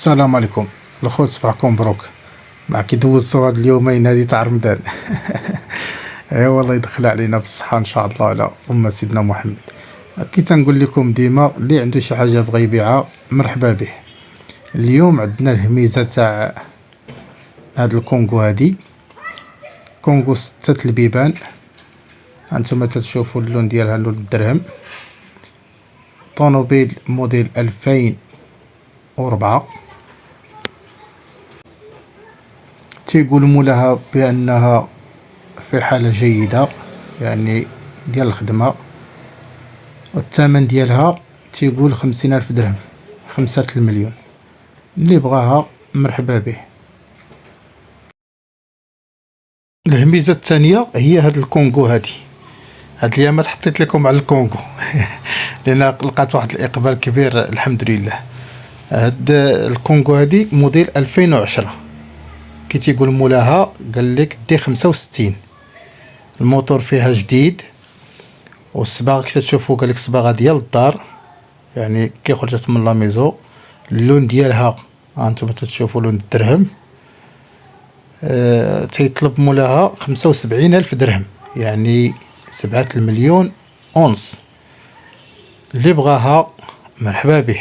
السلام عليكم الخوت، صباحكم مبروك. مع كي دوزتو هاد اليومين هادي تاع رمضان. اي والله يدخل علينا بالصحة ان شاء الله على أمة سيدنا محمد. كي تنقول لكم ديما اللي عنده شي حاجة بغى يبيعها مرحبا به. اليوم عندنا الهميزة تاع هاد الكونغو، هادي كونغو 6 البيبان. هانتوما تتشوفوا اللون ديالها لون الدرهم. طونوبيل موديل 2004. تيقول مولاها بأنها في حالة جيدة، يعني ديال الخدمة. والثمن ديالها تيقول 50,000 درهم، 5 المليون. اللي بغاها مرحبا به. الهميزة الثانية هي هاد الكونغو هادي. هاد الأيامات حطيت لكم على الكونغو لأن لقات واحد الإقبال كبير الحمد لله. هاد الكونغو هادي موديل 2010. كي تيقول مولاها قال لك دي 65. الموتور فيها جديد، والصباغه كي تشوفوا قال لك صباغه ديال الدار، يعني كي خرجت من لا ميزو. اللون ديالها هانتوما تشوفوا لون الدرهم. تيطلب مولاها 75,000 درهم، يعني 7 المليون ونص. اللي بغاها مرحبا به.